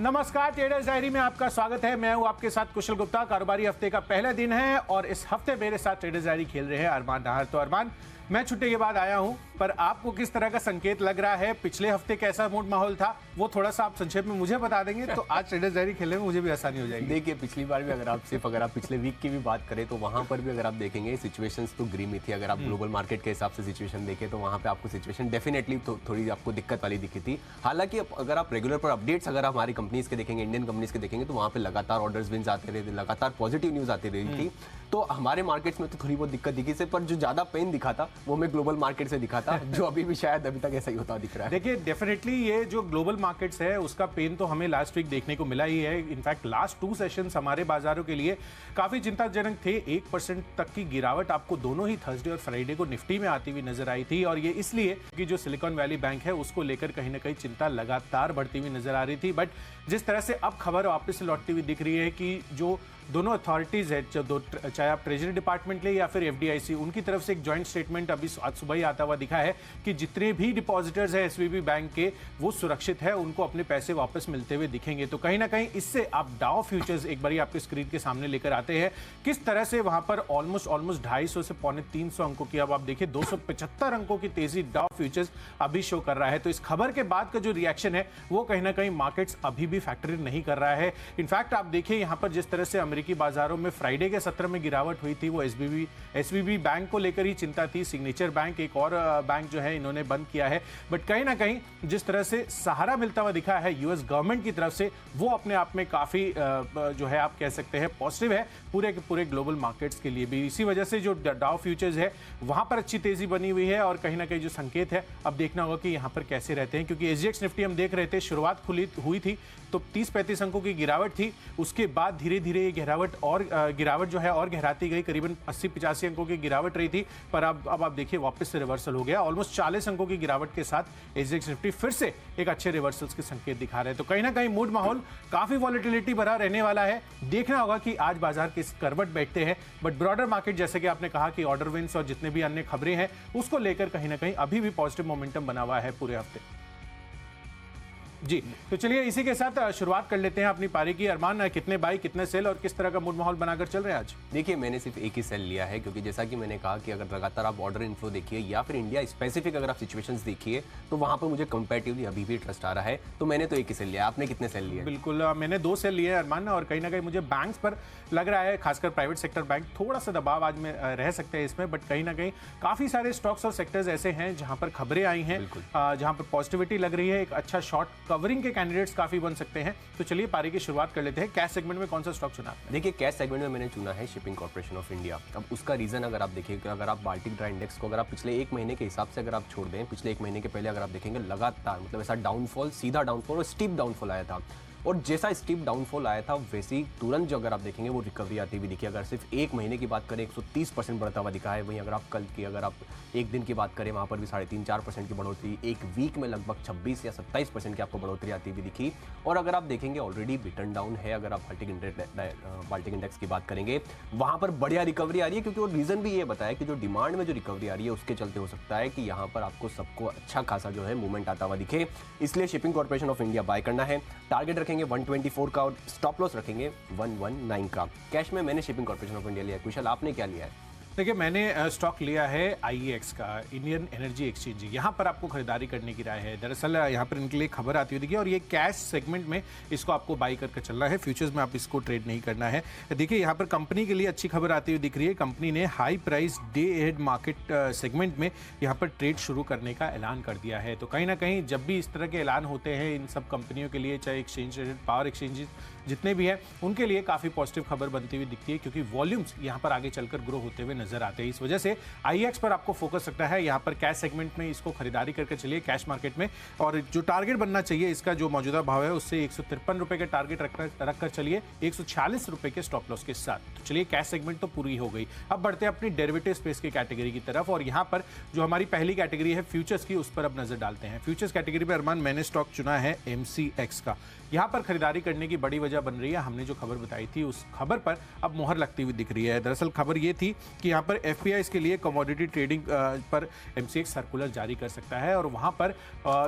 नमस्कार, traders diary में आपका स्वागत है। मैं हूं आपके साथ कुशल गुप्ता। कारोबारी हफ्ते का पहला दिन है और इस हफ्ते मेरे साथ ट्रेडर्स डायरी खेल रहे हैं अरमान नाहर। तो अरमान, मैं छुट्टी के बाद आया हूं, पर आपको किस तरह का संकेत लग रहा है? पिछले हफ्ते कैसा मूड माहौल था, वो थोड़ा सा आप संक्षेप में मुझे बता देंगे तो आज ट्रेडर्स डायरी खेलने में मुझे भी आसानी हो जाएगी। देखिए, पिछली बार भी अगर आप पिछले वीक की भी बात करें तो वहां पर भी अगर आप देखेंगे सिचुएशंस तो ग्रीमी थी। अगर आप ग्लोबल मार्केट के हिसाब से सिचुएशन देखें तो वहां पे आपको सिचुएशन डेफिनेटली थोड़ी आपको दिक्कत वाली दिखी थी। हालांकि अगर आप रेगुलर पर अपडेट्स अगर हमारी कंपनीज के देखेंगे, इंडियन कंपनीज के देखेंगे, तो वहां पे लगातार ऑर्डर्स विन्स आते रहे थे, लगातार पॉजिटिव न्यूज आती रही थी। तो हमारे मार्केट्स में तो थोड़ी बहुत दिक्कत दिखी से, पर जो ज्यादा पेन दिखा था वो हमें ग्लोबल मार्केट से दिखा था, जो अभी भी शायद अभी तक ऐसा ही होता दिख रहा है। देखिए, डेफिनेटली ये जो ग्लोबल मार्केट्स है उसका पेन तो हमें लास्ट वीक देखने को मिला ही है। इनफैक्ट लास्ट 2 सेशंस हमारे बाजारों के लिए काफी चिंताजनक थे। 1% तक की गिरावट आपको दोनों ही थर्सडे और फ्राइडे को निफ्टी में आती हुई नजर आई थी, और ये इसलिए कि जो सिलिकॉन वैली बैंक है उसको लेकर कहीं ना कहीं चिंता लगातार बढ़ती हुई नजर आ रही थी। बट जिस तरह से अब खबर वापस से लौटती हुई दिख रही है कि जो दोनों अथॉरिटीज है, चाहे आप ट्रेजरी डिपार्टमेंट ले या फिर एफडीआईसी, उनकी तरफ से एक जॉइंट स्टेटमेंट अभी आज सुबह ही आता हुआ दिखा है कि जितने भी डिपॉजिटर्स है एसवीबी बैंक के, वो सुरक्षित है, उनको अपने पैसे वापस मिलते हुए दिखेंगे। तो कहीं ना कहीं इससे आप डाउ फ्यूचर्स एक बार आपके स्क्रीन के सामने लेकर आते हैं, किस तरह से वहां पर ऑलमोस्ट 250 से 350 अंकों की, अब आप देखिए 275 अंकों की तेजी डाउ फ्यूचर्स अभी शो कर रहा है। तो इस खबर के बाद का जो रिएक्शन है वो कहीं ना कहीं मार्केट्स अभी भी फैक्टर नहीं कर रहा है। इनफैक्ट आप देखिए यहां पर जिस तरह से अमेरिकी बाजारों में फ्राइडे के सत्र में गिरावट हुई थी, वो एसवीबी बैंक को लेकर ही चिंता थी। सिग्नेचर बैंक, एक और बैंक जो है, इन्होंने बंद किया है। बट कहीं ना कहीं जिस तरह से सहारा मिलता हुआ दिखा है यूएस गवर्नमेंट की तरफ से, वो अपने आप में काफी जो है आप कह सकते हैं पॉजिटिव है पूरे के पूरे ग्लोबल मार्केट्स के लिए भी। इसी वजह से जो डाउ फ्यूचर्स है वहां पर अच्छी तेजी बनी हुई है, और कहीं ना कहीं जो संकेत है अब देखना होगा कि यहां पर कैसे रहते हैं। क्योंकि एसजीएक्स निफ्टी हम देख रहे थे, शुरुआत हुई थी तो 30-35 अंकों की गिरावट थी, उसके बाद धीरे धीरे ये गिरावट जो है और गहराती गई, करीबन 80-85 अंकों की गिरावट रही थी, पर अब आप देखिए वापस से रिवर्सल हो गया। ऑलमोस्ट 40 अंकों की गिरावट के साथ एसजीएक्स निफ्टी फिर से एक अच्छे रिवर्सल्स के संकेत दिखा रहे हैं। तो कहीं ना कहीं मूड माहौल काफी वॉलेटिलिटी भरा रहने वाला है। देखना होगा कि आज बाजार किस करवट बैठते हैं। बट ब्रॉडर मार्केट, जैसे कि आपने कहा कि ऑर्डर विन्स और जितने भी अन्य खबरें हैं उसको लेकर कहीं ना कहीं अभी भी पॉजिटिव मोमेंटम बना हुआ है पूरे हफ्ते। जी, तो चलिए इसी के साथ शुरुआत कर लेते हैं अपनी पारी की। अरमान, कितने बाई, कितने सेल और किस तरह का मूड माहौल बनाकर चल रहे हैं आज? देखिए, मैंने सिर्फ एक ही सेल लिया है, क्योंकि जैसा कि मैंने कहा कि अगर लगातार आप ऑर्डर इनफ्लो देखिए या फिर इंडिया स्पेसिफिक अगर आप सिचुएशंस देखिए तो वहां पर मुझे कंपैरेटिवली अभी भी ट्रस्ट आ रहा है, तो मैंने तो एक ही सेल लिया। आपने कितने सेल लिए? बिल्कुल, मैंने 2 सेल लिए अरमान, और कहीं ना कहीं मुझे बैंक्स पर लग रहा है, खासकर प्राइवेट सेक्टर बैंक, थोड़ा सा दबाव आज में रह सकते हैं इसमें। बट कहीं ना कहीं काफी सारे स्टॉक्स और सेक्टर्स ऐसे हैं जहां पर खबरें आई हैं, जहां पर पॉजिटिविटी लग रही है, एक अच्छा शॉर्ट कवरिंग के कैंडिडेट्स काफी बन सकते हैं। तो चलिए पारी की शुरुआत कर लेते हैं। कैश सेगमेंट में कौन सा स्टॉक चुना? देखिए, कैश सेगमेंट में मैंने चुना है शिपिंग कॉर्पोरेशन ऑफ इंडिया। अब उसका रीजन अगर आप देखिए, अगर आप बाल्टिक ड्राई इंडेक्स को अगर आप पिछले 1 महीने के हिसाब से अगर आप छोड़ दें, पिछले 1 महीने के पहले अगर आप देखेंगे, लगातार मतलब ऐसा डाउनफॉल, सीधा डाउनफॉल और स्टीप डाउनफॉल आया था, और जैसा स्टीप डाउनफॉल आया था वैसे ही तुरंत जो अगर आप देखेंगे वो रिकवरी आती हुई दिखी। अगर सिर्फ 1 महीने की बात करें 130% बढ़ता हुआ दिखा है। वहीं अगर आप कल की, अगर आप एक दिन की बात करें, वहाँ पर भी 3.5-4% की बढ़ोतरी, एक वीक में लगभग 26 या 27% की आपको बढ़ोतरी आती हुई दिखी। और अगर आप देखेंगे ऑलरेडी रिटर्न डाउन है। अगर आप बाल्टिक इंडेक्स की बात करेंगे, वहाँ पर बढ़िया रिकवरी आ रही है, क्योंकि वो रीजन भी ये बताया कि जो डिमांड में जो रिकवरी आ रही है उसके चलते हो सकता है कि यहाँ पर आपको सबको अच्छा खासा जो है मूवमेंट आता हुआ दिखे। इसलिए shipping corporation of India by करना है। टारगेट रखेंगे 124 का और स्टॉप लॉस रखेंगे 119 का। कैश में मैंने शिपिंग कॉर्पोरेशन ऑफ इंडिया लिया है। कुशल, आपने क्या लिया है? देखिए, मैंने स्टॉक लिया है आईईएक्स का, इंडियन एनर्जी एक्सचेंज। यहाँ पर आपको खरीदारी करने की राय है। दरअसल यहाँ पर इनके लिए खबर आती हुई देखिए, और ये कैश सेगमेंट में इसको आपको बाई करके चलना है, फ्यूचर्स में आप इसको ट्रेड नहीं करना है। देखिए, यहाँ पर कंपनी के लिए अच्छी खबर आती हुई दिख रही है। कंपनी ने high price day ahead market segment में यहाँ पर ट्रेड शुरू करने का ऐलान कर दिया है। तो कहीं ना कहीं जब भी इस तरह के ऐलान होते हैं इन सब कंपनियों के लिए, चाहे एक्सचेंज पावर एक्सचेंज जितने भी हैं, उनके लिए काफ़ी पॉजिटिव खबर बनती हुई दिखती है, क्योंकि वॉल्यूम्स यहाँ पर आगे चलकर ग्रो होते हुए नजर आते हैं। इस वजह से आईएक्स पर आपको फोकस रखना है। यहाँ पर कैश सेगमेंट में इसको खरीदारी करके चलिए कैश मार्केट में, और जो टारगेट बनना चाहिए इसका जो मौजूदा भाव है उससे 153 रुपए के टारगेट रखकर चलिए 146 रुपए के स्टॉप लॉस के साथ। तो चलिए कैश सेगमेंट तो पूरी हो गई। अब बढ़ते हैं अपनी डेरिवेटिव स्पेस की कैटेगरी की तरफ, और यहाँ पर जो हमारी पहली कैटेगरी है फ्यूचर्स की, उस पर अब नजर डालते हैं। फ्यूचर्स कैटेगरी पर अरमान, मैंने स्टॉक चुना है एमसीएक्स का। यहाँ पर खरीदारी करने की बड़ी वजह बन रही है, हमने जो खबर बताई थी उस खबर पर अब मोहर लगती हुई दिख रही है। दरअसल खबर ये थी कि यहाँ पर एफपीआईज के लिए कमोडिटी ट्रेडिंग पर एमसीएक्स सर्कुलर जारी कर सकता है और वहाँ पर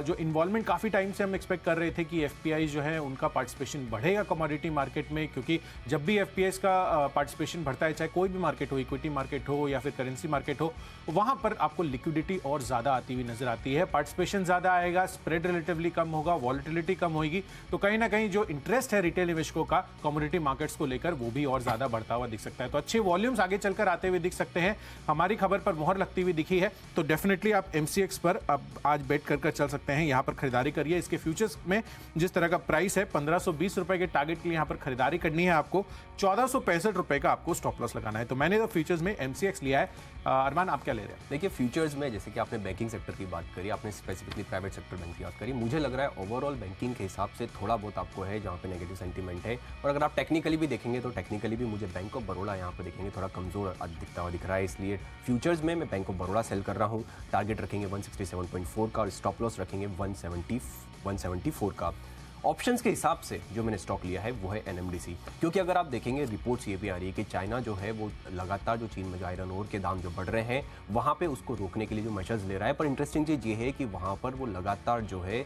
जो इन्वॉल्वमेंट काफ़ी टाइम से हम एक्सपेक्ट कर रहे थे कि एफपीआई जो है उनका पार्टिसिपेशन बढ़ेगा कमोडिटी मार्केट में, क्योंकि जब भी एफपीआईज का पार्टिसिपेशन बढ़ता है, चाहे कोई भी मार्केट हो, इक्विटी मार्केट हो या फिर करेंसी मार्केट हो, वहाँ पर आपको लिक्विडिटी और ज़्यादा आती हुई नजर आती है, पार्टिसिपेशन ज़्यादा आएगा, स्प्रेड रिलेटिवली कम होगा, वॉलेटिलिटी कम होगी, तो कहीं ना कहीं जो इंटरेस्ट है रिटेल निवेशकों का कमोडिटी मार्केट्स को लेकर वो भी और ज़्यादा बढ़ता हुआ दिख सकता है। तो अच्छे वॉल्यूम्स आगे चलकर आते हुए दिख सकते हैं। हमारी खबर पर मोहर लगती हुई दिखी है, तो डेफिनेटली आप एमसीएक्स पर अब आज बेट कर चल सकते हैं, यहाँ पर खरीदारी करिए। इसके फ्यूचर्स में जिस तरह का प्राइस है 1520 रुपए के टारगेट के लिए यहाँ पर खरीदारी करनी है आपको, 1465 रुपए का आपको स्टॉप लॉस लगाना है। तो मैंने तो फ्यूचर्स में एमसीएक्स लिया है। अरमान, आप क्या ले रहे हैं? देखिए, फ्यूचर्स में जैसे कि आपने बैंकिंग सेक्टर की बात करी, आपने स्पेसिफिकली प्राइवेट सेक्टर बैंक की बात करी, मुझे लग रहा है ओवरऑल बैंकिंग के हिसाब से थोड़ा बहुत आपको है जहाँ पे नेगेटिव सेंटीमेंट है। और अगर आप टेक्निकली भी देखेंगे तो टेक्निकली भी मुझे बैंक ऑफ बड़ौदा यहाँ पर देखेंगे थोड़ा कमजोर दिखता हुआ दिख रहा है, इसलिए फ्यूचर्स में मैं बैंक ऑफ बड़ौदा सेल कर रहा हूँ। टारगेट रखेंगे 167.4 का और स्टॉप लॉस रखेंगे 174 का। ऑप्शंस के हिसाब से जो मैंने स्टॉक लिया है वो है एनएमडीसी, क्योंकि अगर आप देखेंगे रिपोर्ट्स ये भी आ रही है कि चाइना जो है वो लगातार जो चीन में आयरन ओर के दाम जो बढ़ रहे हैं वहाँ पे उसको रोकने के लिए जो मेजर्स ले रहा है। पर इंटरेस्टिंग चीज़ ये है कि वहाँ पर वो लगातार जो है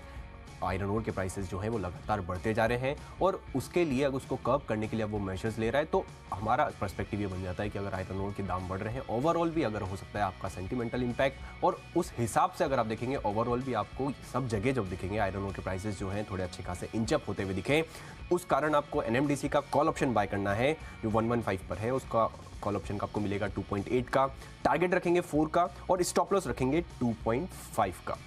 आयरन ओर के प्राइसेस जो है वो लगातार बढ़ते जा रहे हैं और उसके लिए अगर उसको कर्व करने के लिए अब वो मेजर्स ले रहा है, तो हमारा पर्सपेक्टिव ये बन जाता है कि अगर आयरन ओर के दाम बढ़ रहे हैं, ओवरऑल भी अगर हो सकता है आपका सेंटिमेंटल इंपैक्ट, और उस हिसाब से अगर आप देखेंगे ओवरऑल भी आपको सब जगह जब दिखेंगे आयरन ओर के प्राइसेस जो हैं थोड़े अच्छे खासे इंचअप होते हुए दिखें, उस कारण आपको एनएमडीसी का कॉल ऑप्शन बाय करना है जो 115 पर है। उसका कॉल ऑप्शन का आपको मिलेगा 2.8 का, टारगेट रखेंगे 4 का और स्टॉप लॉस रखेंगे 2.5 का।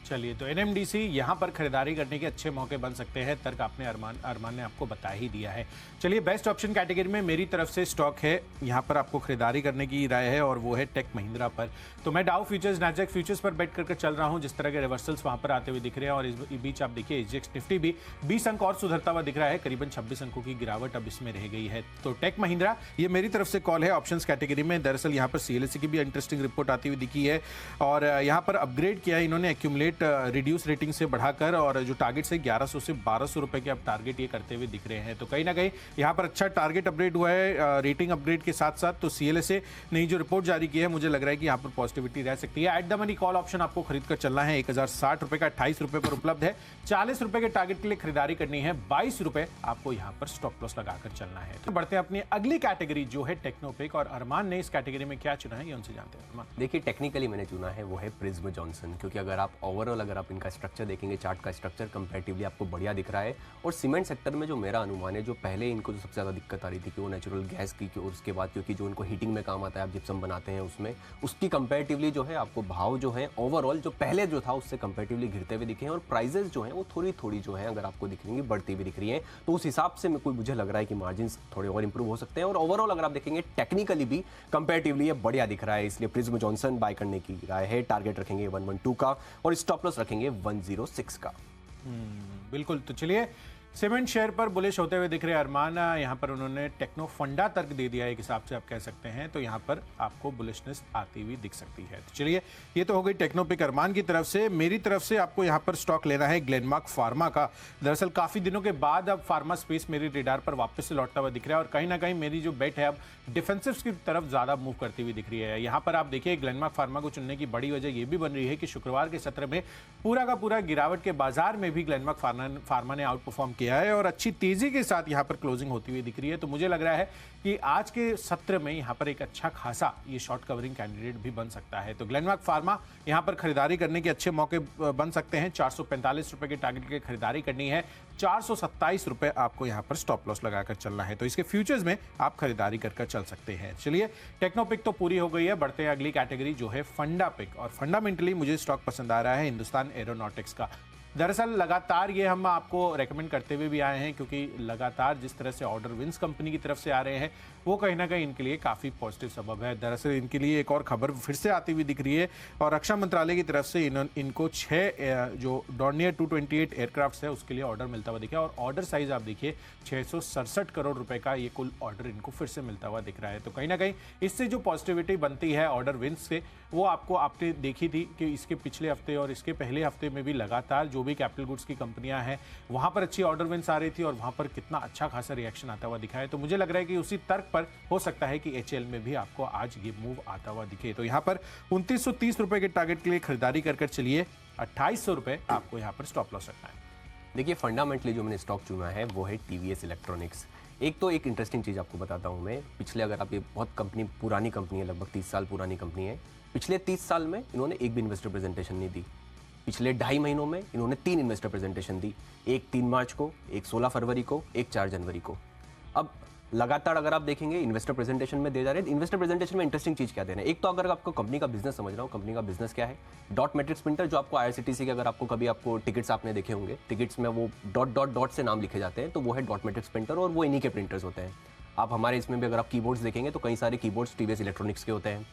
चलिए, तो एनएमडीसी यहाँ पर खरीदारी करने के अच्छे मौके बन सकते हैं। तर्क आपने अरमान ने आपको बता ही दिया है। चलिए, बेस्ट ऑप्शन कैटेगरी में मेरी तरफ से स्टॉक है, यहाँ पर आपको खरीदारी करने की राय है और वो है टेक महिंद्रा पर। तो मैं डाउ फ्यूचर्स, नैस्डैक फ्यूचर्स पर बेट करके चल रहा हूँ। जिस तरह के रिवर्सल्स वहाँ पर आते हुए दिख रहे हैं और इस बीच आप देखिए एसजीएक्स निफ्टी भी 20 अंक और सुधरता हुआ दिख रहा है, करीबन 26 अंकों की गिरावट अब इसमें रह गई है। तो टेक महिंद्रा ये मेरी तरफ से कॉल है ऑप्शंस कैटेगरी में। दरअसल यहाँ पर सीएलएससी की भी इंटरेस्टिंग रिपोर्ट आती हुई दिखी है और यहाँ पर अपग्रेड किया है इन्होंने एक्यूमुलेट रिड्यूस रेटिंग से बढ़ाकर, और जो टारगेट से 1100 से 1200 रुपए के अब टारगेट ये करते हुए दिख रहे हैं। तो कहीं ना कहीं यहाँ पर अच्छा टारगेट अपग्रेड हुआ है रेटिंग अपग्रेड के साथ साथ। तो सीएलएसए ने जो रिपोर्ट जारी की है मुझे लग रहा है कि यहाँ पर पॉजिटिविटी रह सकती है। At the money call option आपको खरीद कर चलना है, 1060 रुपए का 28 रुपए पर उपलब्ध है। 40 रुपए के टारगेट के लिए खरीदारी करनी है, 22 रुपए आपको यहाँ पर स्टॉप लॉस लगाकर चलना है। तो बढ़ते हैं अपनी अगली कैटेगरी जो है टेक्नोपिक, और अरमान ने इस कैटेगरी में क्या चुना है ये उनसे जानते हैं। अरमान, देखिए, टेक्निकली मैंने चुना है वो है प्रिज्म जॉनसन, क्योंकि अगर आप ओवरऑल अगर आप इनका स्ट्रक्चर देखेंगे, चार्ट का स्ट्रक्चर कंपैरेटिवली आपको बढ़िया दिख रहा है। और सीमेंट सेक्टर में जो मेरा अनुमान है, जो पहले इनको जो सबसे ज़्यादा दिक्कत आ रही थी कि वो नेचुरल गैस की, और उसके बाद क्योंकि जो उनको हीटिंग में काम आता है, आप जिप्सम बनाते हैं उसमें, उसकी कंपैरेटिवली जो है आपको भाव जो है ओवरऑल जो पहले जो था उससे कंपैरेटिवली गिरते हुए दिखे हैं और प्राइजेस जो हैं वो थोड़ी थोड़ी जो है अगर आपको दिख रही है बढ़ती हुई दिख रही है। तो उस हिसाब से मुझे लग रहा है कि मार्जिन थोड़े और इंप्रूव हो सकते हैं। और ओवरऑल अगर आप देखेंगे टेक्निकली भी कंपैरेटिवली ये बढ़िया दिख रहा है, इसलिए प्रिज्म जॉनसन बाय करने की राय है। टारगेट रखेंगे 112 का और स्टॉप लॉस रखेंगे 106 का। बिल्कुल। तो चलिए, सीमेंट शेयर पर बुलिश होते हुए दिख रहे अरमान, यहाँ पर उन्होंने टेक्नो फंडा तर्क दे दिया है, एक हिसाब से आप कह सकते हैं। तो यहाँ पर आपको बुलिशनेस आती हुई दिख सकती है। तो चलिए, ये तो हो गई टेक्नोपिक अरमान की तरफ से। मेरी तरफ से आपको यहाँ पर स्टॉक लेना है ग्लेनमार्क फार्मा का। दरअसल काफ़ी दिनों के बाद अब फार्मा स्पेस मेरी रेडार पर वापस से लौटता हुआ दिख रहा है और कहीं ना कहीं मेरी जो बेट है अब डिफेंसिव्स की तरफ ज़्यादा मूव करती हुई दिख रही है। यहाँ पर आप देखिए, ग्लेनमार्क फार्मा को चुनने की बड़ी वजह ये भी बन रही है कि शुक्रवार के सत्र में पूरा का पूरा गिरावट के बाजार में भी ग्लेनमार्क फार्मा ने आउट परफॉर्म किया है और अच्छी तेजी के साथ यहां पर क्लोजिंग होती हुई दिख रही है। तो मुझे लग रहा है कि आज के सत्र में यहां पर एक अच्छा खासा ये शॉर्ट कवरिंग कैंडिडेट भी बन सकता है। तो ग्लेनमार्क फार्मा यहां पर खरीदारी करने के अच्छे मौके बन सकते हैं। 445 रुपए के टारगेट की खरीदारी करनी है, 427 रुपए आपको यहां पर स्टॉप लॉस लगाकर चलना है। तो इसके फ्यूचर्स में आप खरीदारी कर चल सकते हैं। चलिए, टेक्नोपिक तो पूरी हो गई है, बढ़ते हैं अगली कैटेगरी जो है फंडा पिक। और फंडामेंटली मुझे स्टॉक पसंद आ रहा है हिंदुस्तान एरोनॉटिक्स का। दरअसल लगातार ये हम आपको रेकमेंड करते हुए भी आए हैं, क्योंकि लगातार जिस तरह से ऑर्डर विंस कंपनी की तरफ से आ रहे हैं वो कहीं ना कहीं इनके लिए काफ़ी पॉजिटिव सबब है। दरअसल इनके लिए एक और खबर फिर से आती हुई दिख रही है और रक्षा मंत्रालय की तरफ से इनको 6 जो डॉर्नियर 228 एयरक्राफ्ट है उसके लिए ऑर्डर मिलता हुआ दिखा है। और ऑर्डर साइज आप देखिए 667 करोड़ रुपए का ये कुल ऑर्डर इनको फिर से मिलता हुआ दिख रहा है। तो कहीं ना कहीं इससे जो पॉजिटिविटी बनती है ऑर्डर विंस से, वो आपको आपने देखी थी कि इसके पिछले हफ्ते और इसके पहले हफ्ते में भी लगातार जो भी कैपिटल गुड्स की कंपनियां हैं वहां पर अच्छी ऑर्डर विंस आ रही थी और वहां पर कितना अच्छा खासा रिएक्शन आता हुआ दिखा है। तो मुझे लग रहा है कि उसी तर्क पर हो सकता है कि HCL में भी आपको आज ये मूव आता हुआ दिखे। तो यहाँ पर 2930 रुपए के टारगेट के लिए खरीदारी कर चलिए, 2800 रुपए आपको यहाँ पर स्टॉप लॉस रखना है। देखिए फंडामेंटली जो मैंने स्टॉक चुना है वो है TVS इलेक्ट्रॉनिक्स। एक इंटरेस्टिंग चीज़ आपको बताता हूँ मैं, पिछले अगर आप ये बहुत पुरानी कंपनी है, लगभग 30 साल पुरानी कंपनी है। पिछले 30 साल में इन्होंने एक भी इन्वेस्टर प्रेजेंटेशन नहीं दी। पिछले 2.5 महीनों में इन्होंने 3 इन्वेस्टर प्रेजेंटेशन दी, एक 3 मार्च को, एक 16 फरवरी को, एक 4 जनवरी को। अब लगातार अगर आप देखेंगे इन्वेस्टर प्रेजेंटेशन में दे जा रहे हैं। इन्वेस्टर प्रेजेंटेशन में इंटरेस्टिंग चीज़ क्या देना है, एक तो अगर आपको कंपनी का बिजनेस समझ रहा हूँ, कंपनी का बिजनेस क्या है, डॉट मैट्रिक्स प्रिंटर जो आपको IRCTC के अगर आपको कभी आपको टिकट्स आपने देखे होंगे, टिकट्स में वो डॉट से नाम लिखे जाते हैं, तो वो है डॉट मैट्रिक्स प्रिंटर और वो इन्हीं के प्रिंटर्स होते हैं। आप हमारे इसमें भी अगर आप कीबोर्ड्स देखेंगे तो कई सारे कीबोर्ड्स TVS इलेक्ट्रॉनिक्स के होते हैं।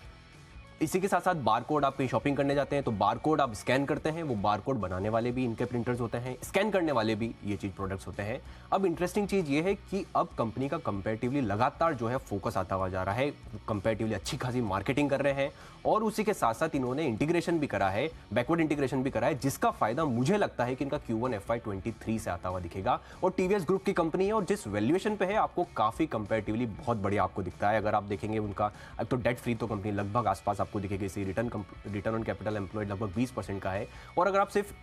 इसी के साथ साथ बारकोड, आप कहीं शॉपिंग करने जाते हैं तो बारकोड आप स्कैन करते हैं, वो बारकोड बनाने वाले भी इनके प्रिंटर्स होते हैं, स्कैन करने वाले भी ये चीज़ प्रोडक्ट्स होते हैं। अब इंटरेस्टिंग चीज़ ये है कि अब कंपनी का कंपैरेटिवली लगातार जो है फोकस आता हुआ जा रहा है, कंपैरेटिवली अच्छी खासी मार्केटिंग कर रहे हैं और उसी के साथ साथ इन्होंने इंटीग्रेशन भी करा है, बैकवर्ड इंटीग्रेशन भी करा है, जिसका फायदा मुझे लगता है कि इनका Q1 FY23 से आता हुआ दिखेगा। और TVS ग्रुप की कंपनी है और जिस वैल्यूएशन पे है आपको काफ़ी कंपैरेटिवली बहुत बढ़िया आपको दिखता है। अगर आप देखेंगे उनका अब तो डेट फ्री तो कंपनी लगभग आसपास आपको दिखेगी, इसी रिटर्न ऑन कैपिटल एम्प्लॉयड लगभग 20% का है। और अगर आप सिर्फ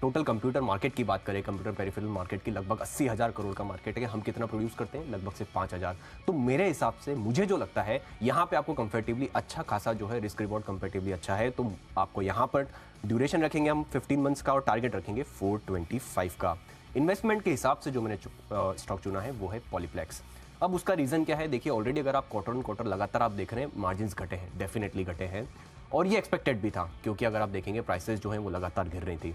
टोटल कंप्यूटर मार्केट की बात करें, कंप्यूटर पेरिफेरल मार्केट की लगभग 80,000 करोड़ का मार्केट है। हम कितना प्रोड्यूस करते हैं, लगभग सिर्फ 5,000। तो मेरे हिसाब से मुझे जो लगता है यहाँ पे आपको कंफर्टेबली अच्छा खासा जो है रिस्क रिवॉर्ड कंफर्टेबली अच्छा है। तो आपको यहाँ पर ड्यूरेशन रखेंगे हम 15 मंथ्स का और टारगेट रखेंगे 425 का। इन्वेस्टमेंट के हिसाब से जो मैंने स्टॉक चुना है वो है पॉलीप्लेक्स। अब उसका रीज़न क्या है, देखिए ऑलरेडी अगर आप क्वार्टर ऑन क्वार्टर लगातार आप देख रहे हैं मार्जिन घटे हैं, डेफिनेटली घटे हैं और ये एक्सपेक्टेड भी था, क्योंकि अगर आप देखेंगे प्राइसेस जो हैं वो लगातार गिर रही थी।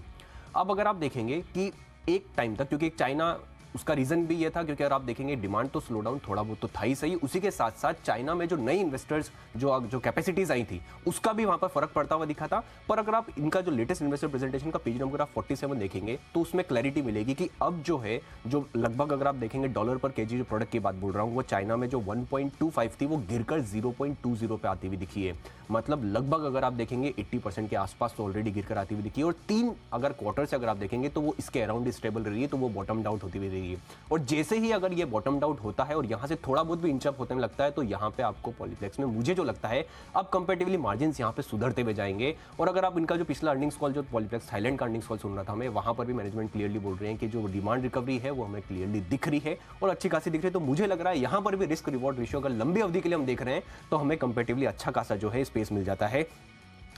अब अगर आप देखेंगे कि एक टाइम तक, क्योंकि चाइना उसका रीज़न भी ये था, क्योंकि अगर आप देखेंगे डिमांड तो स्लो डाउन थोड़ा बहुत तो था ही सही, उसी के साथ साथ चाइना में जो नई इन्वेस्टर्स जो कैपेसिटीज आई थी उसका भी वहाँ पर फर्क पड़ता हुआ दिखा था। पर अगर आप इनका जो लेटेस्ट इन्वेस्टर प्रेजेंटेशन का पेज नंबर आप 47 देखेंगे तो उसमें क्लैरिटी मिलेगी कि अब जो है जो लगभग अगर आप देखेंगे डॉलर पर केजी जो प्रोडक्ट की बात बोल रहा हूँ, वो चाइना में जो 1.25 थी वो गिरकर 0.20 पे आती हुई दिखी है। मतलब लगभग अगर आप देखेंगे 80% के आसपास तो ऑलरेडी गिरकर आती हुई दिखी है और 3 अगर क्वार्टर से अगर आप देखेंगे तो वो इसके अराउंड स्टेबल रही है, तो वो बॉटम आउट होती हुई रही है। और जैसे ही अगर ये बॉटम आउट होता है और यहाँ से थोड़ा बहुत भी इंचअप होने में लगता है, तो यहाँ पे आपको पॉलीप्लेक्स में मुझे जो लगता है अब कंपैरेटिवली मार्जिन्स यहाँ पे सुधरते हुए जाएंगे। और अगर आप इनका जो पिछला अर्निंग्स कॉल जो पॉलीप्लेक्स थाईलैंड का अर्निंग्स कॉल सुन रहा था मैं, वहाँ पर भी मैनेजमेंट क्लियरली बोल रहे हैं कि जो डिमांड रिकवरी है वो हमें क्लियरली दिख रही है और अच्छी खासी दिख रही है। तो मुझे लग रहा है यहाँ पर भी रिस्क रिवॉर्ड रेशियो अगर लंबी अवधि के लिए हम देख रहे हैं तो हमें कंपैरेटिवली अच्छा खासा जो है स्पेस मिल जाता है।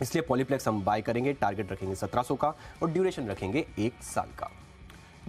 इसलिए पॉलीप्लेक्स हम बाय करेंगे, टारगेट रखेंगे 1700 का और ड्यूरेशन रखेंगे 1 साल का।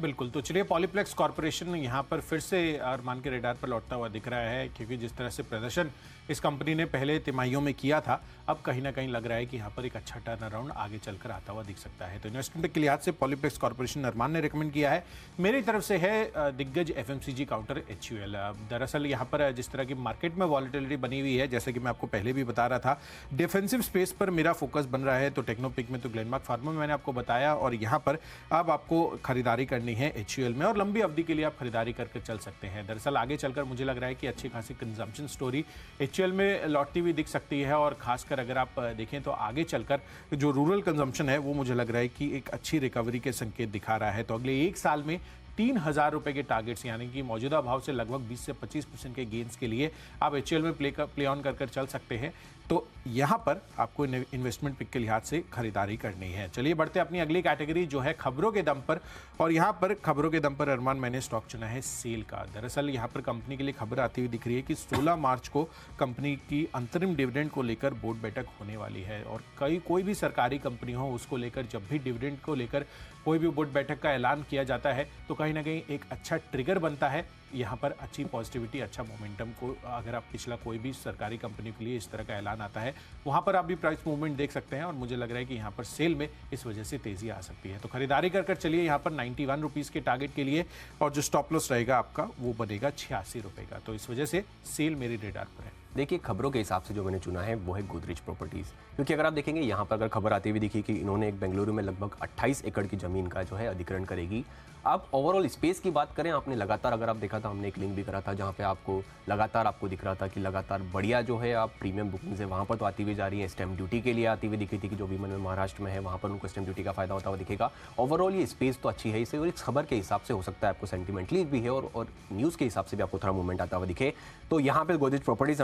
बिल्कुल, तो चलिए पॉलीप्लेक्स कॉर्पोरेशन यहाँ पर फिर से अरमान के रेडार पर लौटता हुआ दिख रहा है, क्योंकि जिस तरह से प्रदर्शन इस कंपनी ने पहले तिमाहियों में किया था, अब कहीं ना कहीं लग रहा है कि यहाँ पर एक अच्छा टर्न अराउंड आगे चलकर आता हुआ दिख सकता है। तो इन्वेस्टमेंट के लिहाज से पॉलीप्लेक्स कॉर्पोरेशन अरमान ने रिकमेंड किया है। मेरी तरफ से है दिग्गज FMCG काउंटर HUL। दरअसल यहाँ पर जिस तरह की मार्केट में वॉलिटिलिटी बनी हुई है, जैसे कि मैं आपको पहले भी बता रहा था, डिफेंसिव स्पेस पर मेरा फोकस बन रहा है। तो टेक्नोपिक में तो ग्लेनमार्क फार्मा में मैंने आपको बताया, और यहाँ पर अब आपको खरीदारी करनी है HUL में और लंबी अवधि के लिए आप खरीदारी करके चल सकते हैं। दरअसल आगे चलकर मुझे लग रहा है कि अच्छी खासी कंजम्पशन स्टोरी HUL में लौटती हुई दिख सकती है, और खासकर अगर आप देखें तो आगे चलकर जो रूरल कंजम्पशन है वो मुझे लग रहा है कि एक अच्छी रिकवरी के संकेत दिखा रहा है। तो अगले 1 साल में 3,000 रुपए के टारगेट्स, यानी कि मौजूदा भाव से लगभग 20 से 25% के गेंस के लिए आप HUL में प्ले ऑन कर चल सकते हैं। तो यहाँ पर आपको इन्वेस्टमेंट पिक के लिहाज से खरीदारी करनी है। चलिए बढ़ते अपनी अगली कैटेगरी जो है खबरों के दम पर, और यहाँ पर खबरों के दम पर अरमान मैंने स्टॉक चुना है सेल का। दरअसल यहाँ पर कंपनी के लिए खबर आती हुई दिख रही है कि 16 मार्च को कंपनी की अंतरिम डिविडेंड को लेकर बोर्ड बैठक होने वाली है, और कोई भी सरकारी कंपनी हो उसको लेकर जब भी डिविडेंड को लेकर कोई भी बोर्ड बैठक का ऐलान किया जाता है तो कहीं ना कहीं एक अच्छा ट्रिगर बनता है। यहाँ पर अच्छी पॉजिटिविटी, अच्छा मोमेंटम को, अगर आप पिछला कोई भी सरकारी कंपनी के लिए इस तरह का ऐलान आता है वहाँ पर आप भी प्राइस मूवमेंट देख सकते हैं, और मुझे लग रहा है कि यहाँ पर सेल में इस वजह से तेजी आ सकती है। तो खरीदारी कर चलिए यहाँ पर 91 रुपीज़ के टारगेट के लिए, और जो स्टॉप लॉस रहेगा आपका वो बनेगा 86 रुपये का। तो इस वजह से सेल मेरी रेडार पर है। देखिए खबरों के हिसाब से जो मैंने चुना है वो है गोदरेज प्रॉपर्टीज़, क्योंकि अगर आप देखेंगे यहाँ पर अगर खबर आती हुई दिखी कि इन्होंने एक बेंगलुरु में लगभग 28 एकड़ की ज़मीन का जो है अधिग्रहण करेगी। आप ओवरऑल स्पेस की बात करें, आपने लगातार अगर आप देखा था, हमने एक लिंक भी करा था जहाँ पे आपको लगातार आपको दिख रहा था कि लगातार बढ़िया जो है आप प्रीमियम बुकिंग्स है वहाँ पर तो आती हुई जा रही है। स्टैम्प ड्यूटी के लिए आती हुई दिखी थी कि जो विमन में महाराष्ट्र में है वहाँ पर उनको स्टैम्प ड्यूटी का फायदा होता हुआ दिखेगा। ओवरऑल ये स्पेस तो अच्छी है इसे, और इस खबर के हिसाब से हो सकता है आपको सेंटिमेंटली भी है और न्यूज़ के हिसाब से भी आपको थोड़ा मूवमेंट आता हुआ दिखे। तो यहाँ पे गोदरेज प्रॉपर्टीज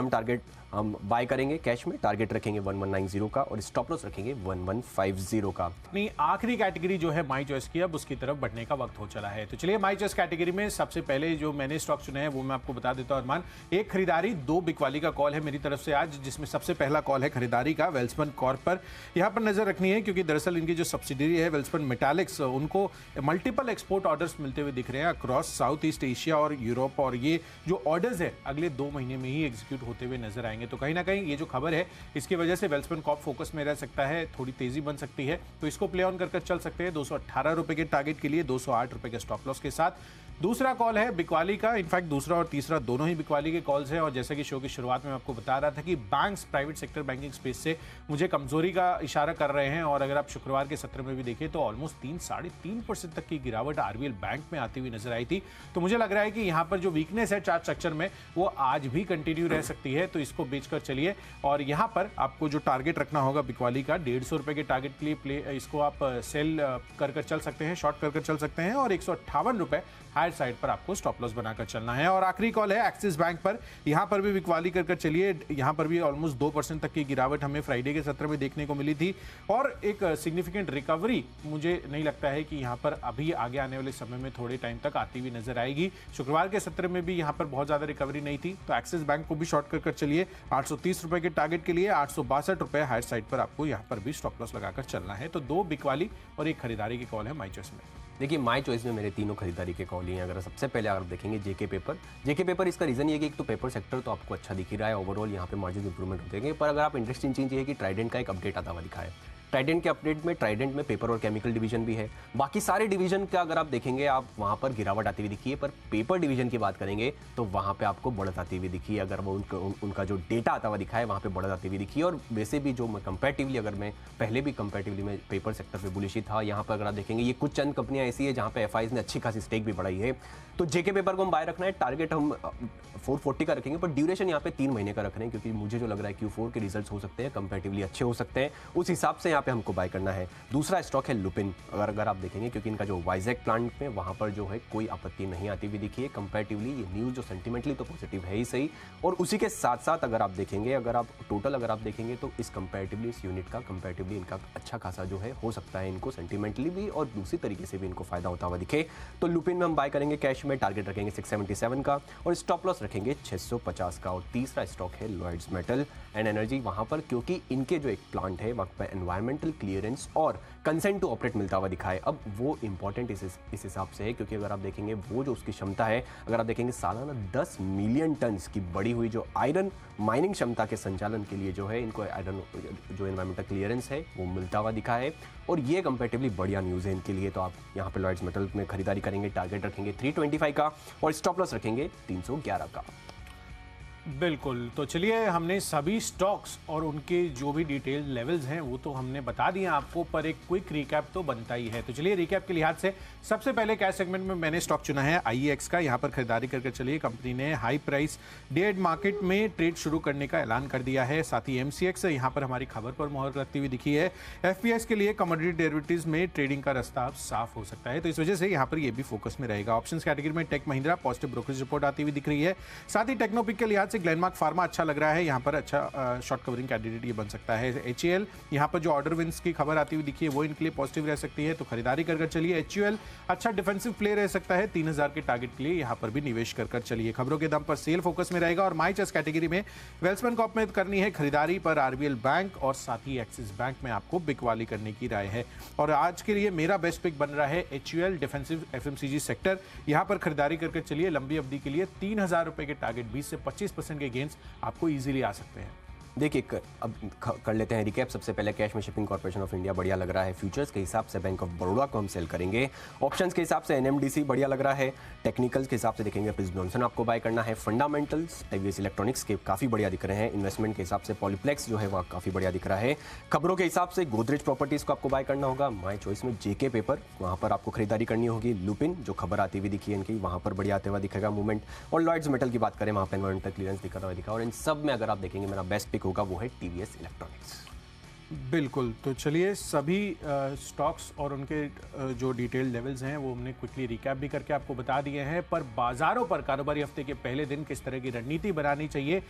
हम बाय करेंगे कैश में, टारगेट रखेंगे 1190 का और स्टॉप लॉस रखेंगे 1150 का। अपनी आखिरी कैटेगरी जो है माई चॉइस की, अब उसकी तरफ बढ़ने का वक्त हो चला है। तो चलिए माई चॉइस कैटेगरी में सबसे पहले जो मैंने स्टॉक चुने हैं वो मैं आपको बता देता हूं। अरमान, एक खरीदारी 2 बिकवाली का कॉल है मेरी तरफ से आज, जिसमें सबसे पहला कॉल है खरीदारी का वेल्सपन कॉर्प पर। यहां पर नजर रखनी है क्योंकि दरअसल इनकी जो सब्सिडरी है वेल्सपन मेटालिक्स, उनको मल्टीपल एक्सपोर्ट ऑर्डर्स मिलते हुए दिख रहे हैं अक्रॉस साउथ ईस्ट एशिया और यूरोप, और ये जो ऑर्डर्स है अगले 2 महीने में ही एग्जीक्यूट होते हुए नजर आएंगे। तो कहीं ना कहीं ये जो खबर है इसकी वजह से वेल्सपन कॉर्प फोकस में रह सकता है, थोड़ी तेजी बन सकती है, तो इसको प्ले ऑन कर चल सकते हैं 218 रुपए के टारगेट के लिए 208 रुपए के स्टॉप लॉस के साथ। दूसरा कॉल है बिकवाली का, इनफैक्ट दूसरा और तीसरा दोनों ही बिकवाली के कॉल्स हैं, और जैसा कि शो की शुरुआत में आपको बता रहा था कि banks private sector banking space से मुझे कमजोरी का इशारा कर रहे हैं, और अगर आप शुक्रवार के सत्र में भी देखें तो ऑलमोस्ट 3-3.5% तक की गिरावट आरबीएल बैंक में आती हुई नजर आई थी। तो मुझे लग रहा है कि यहाँ पर जो वीकनेस है चार्ट स्ट्रक्चर में वो आज भी कंटिन्यू रह सकती है, तो इसको बेचकर चलिए। और यहाँ पर आपको जो टारगेट रखना होगा बिकवाली का 150 रुपए के टारगेट के लिए इसको आप सेल कर चल सकते हैं, शॉर्ट कर चल सकते हैं, और 158 रुपए हायर साइड पर आपको स्टॉप लॉस बनाकर चलना है। और आखिरी कॉल है एक्सिस बैंक पर, यहां पर भी बिकवाली कर चलिए। यहां पर भी ऑलमोस्ट 2% तक की गिरावट हमें फ्राइडे के सत्र में देखने को मिली थी, और एक सिग्निफिकेंट रिकवरी मुझे नहीं लगता है कि यहां पर अभी आगे आने वाले समय में थोड़े टाइम तक आती हुई नजर आएगी। शुक्रवार के सत्र में भी यहां पर बहुत ज्यादा रिकवरी नहीं थी, तो एक्सिस बैंक को भी शॉर्ट कर चलिए 830 रुपए के टारगेट के लिए 862 रुपए हायर साइड पर आपको यहां पर भी स्टॉप लॉस लगाकर चलना है। तो 2 बिकवाली और 1 खरीदारी की कॉल है माई चॉइस में। देखिए माई चॉइस में मेरे तीनों खरीदारी के कॉल ही हैं। अगर सबसे पहले अगर देखेंगे जेके पेपर, इसका रीजन ये है कि एक तो पेपर सेक्टर तो आपको अच्छा दिख ही रहा है, ओवरऑल यहाँ पे मार्जिन इंप्रूवमेंट होते हैं, पर अगर आप इंटरेस्टिंग चीज़ ये है कि ट्राइडेंट का एक अपडेट आता हुआ दिखा है। ट्राइडेंट के अपडेट में ट्राइडेंट में पेपर और केमिकल डिवीजन भी है, बाकी सारे डिवीजन का अगर आप देखेंगे आप वहाँ पर गिरावट आती हुई दिखी है, पर पेपर डिवीजन की बात करेंगे तो वहाँ पे आपको बढ़त आती हुई दिखी है। अगर वो उनका जो डेटा आता हुआ दिखा है वहाँ पे बढ़त आती हुई दिखी है, और वैसे भी जो मैं कंपैरेटिवली अगर मैं पहले भी कंपैरेटिवली मैं पेपर सेक्टर पे बुलिश ही था। यहाँ पर अगर आप देखेंगे ये कुछ चंद कंपनियाँ ऐसी है जहाँ पे एफआईज ने अच्छी खासी स्टेक भी बढ़ाई है। तो जेके पेपर को हम बाय रखना है, टारगेट हम 440 का रखेंगे, पर ड्यूरेशन यहाँ पे 3 महीने का रख रहे हैं, क्योंकि मुझे जो लग रहा है Q4 के रिजल्ट्स हो सकते हैं कंपैरेटिवली अच्छे हो सकते हैं, उस हिसाब से यहाँ पे हमको बाय करना है। दूसरा स्टॉक है लुपिन, अगर आप देखेंगे क्योंकि इनका जो वाइजैक प्लांट में वहाँ पर जो है कोई आपत्ति नहीं आती हुई दिखी है। कंपैरेटिवली ये न्यूज़ जो सेंटिमेंटली तो पॉजिटिव है ही सही, और उसी के साथ साथ अगर आप देखेंगे, अगर आप टोटल अगर आप देखेंगे तो इस कंपैरेटिवली इस यूनिट का कंपैरेटिवली इनका अच्छा खासा जो है हो सकता है इनको सेंटिमेंटली भी और दूसरी तरीके से भी इनको फायदा होता हुआ दिखे। तो लुपिन में हम बाय करेंगे कैश में, टारगेट रखेंगे 677 का और स्टॉप लॉस रखेंगे 650 का। और तीसरा स्टॉक है लॉयड्स मेटल एंड एनर्जी, वहाँ पर क्योंकि इनके जो एक प्लांट है वहाँ पर एनवायरमेंटल क्लियरेंस और कंसेंट टू ऑपरेट मिलता हुआ दिखा है। अब वो इंपॉर्टेंट इस हिसाब से है क्योंकि अगर आप देखेंगे वो जो उसकी क्षमता है, अगर आप देखेंगे सालाना 10 मिलियन टन की बढ़ी हुई जो आयरन माइनिंग क्षमता के संचालन के लिए जो है इनको आयरन जो एनवायरमेंटल क्लियरेंस है वो मिलता हुआ दिखा है, और ये कंपैरेटिवली बढ़िया न्यूज़ है इनके लिए। तो आप यहाँ पे लॉयड्स मेटल में खरीदारी करेंगे, टारगेट रखेंगे 325 का और स्टॉप लॉस रखेंगे 311 का। बिल्कुल, तो चलिए हमने सभी स्टॉक्स और उनके जो भी डिटेल लेवल्स हैं वो तो हमने बता दिए आपको, पर एक क्विक रिकैप तो बनता ही है। तो चलिए रिकैप के लिहाज से सबसे पहले कैश सेगमेंट में मैंने स्टॉक चुना है IEX का। यहाँ पर खरीदारी करके चलिए, कंपनी ने हाई प्राइस डे एड मार्केट में ट्रेड शुरू करने का ऐलान कर दिया है। साथ ही MCX यहाँ पर हमारी खबर पर मोहर लगती हुई दिखी है। FPIs के लिए कमोडिटी डेरिवेटिव्स में ट्रेडिंग का रास्ता अब साफ हो सकता है, तो इस वजह से यहाँ पर ये भी फोकस में रहेगा। ऑप्शंस कैटेगरी में Tech Mahindra positive brokerage report आती हुई दिख रही है। साथ ही टेक्नोपिक के लिहाज से ग्लेनमार्क फार्मा अच्छा लग रहा है, यहाँ पर अच्छा शॉर्ट कवरिंग कैंडिडेट ये बन सकता है। HAL यहाँ पर जो ऑर्डर विंस की खबर आती हुई दिखी है वो इनके लिए पॉजिटिव रह सकती है, तो खरीदारी कर चलिए। HUL अच्छा डिफेंसिव प्ले रह सकता है, 3000 के टारगेट के लिए यहाँ पर भी निवेश कर चलिए। खबरों के दम पर सेल फोकस में रहेगा। और माई चॉइस कैटेगरी में वेल्सपन कॉर्प में करनी है खरीदारी, पर RBL बैंक और साथ ही एक्सिस बैंक में आपको बिकवाली करने की राय है। और आज के लिए मेरा बेस्ट पिक बन रहा है HUL डिफेंसिव FMCG सेक्टर, यहाँ पर खरीदारी करके चलिए। लंबी अवधि के लिए 3000 रुपए के टारगेट 20 से 25% के गेंस आपको इजीली आ सकते हैं। देखिए अब कर लेते हैं रिकैप। सबसे पहले कैश में शिपिंग कॉर्पोरेशन ऑफ इंडिया बढ़िया लग रहा है, फ्यूचर्स के हिसाब से बैंक ऑफ बड़ौदा को हम सेल करेंगे, ऑप्शंस के हिसाब से एनएमडीसी बढ़िया लग रहा है, टेक्निकल्स के हिसाब से देखेंगे प्रिंस जॉनसन आपको बाय करना है, फंडामेंटल्स टीवीएस इलेक्ट्रॉनिक्स के काफी बढ़िया दिख रहे हैं, इन्वेस्टमेंट के हिसाब से पॉलीप्लेक्स जो है वह काफी बढ़िया दिख रहा है, खबरों के हिसाब से गोदरेज प्रॉपर्टीज को आपको बाय करना होगा, माय चॉइस में जेके पेपर वहां पर आपको खरीदारी करनी होगी, लुपिन जो खबर आती हुई दिखी है इनकी वहां पर बढ़िया आते हुआ दिखेगा मूवमेंट, और लॉयड्स मेटल की बात करें वहां पर एनवायरमेंटल क्लियरेंस दिखा हुआ दिखा, और इन सब में अगर आप देखेंगे मेरा बेस्ट पिक होगा वो है टीवीएस इलेक्ट्रॉनिक्स। बिल्कुल, तो चलिए सभी स्टॉक्स और उनके जो डिटेल लेवल्स हैं वो हमने क्विकली रिकैप भी करके आपको बता दिए हैं, पर बाजारों पर कारोबारी हफ्ते के पहले दिन किस तरह की रणनीति बनानी चाहिए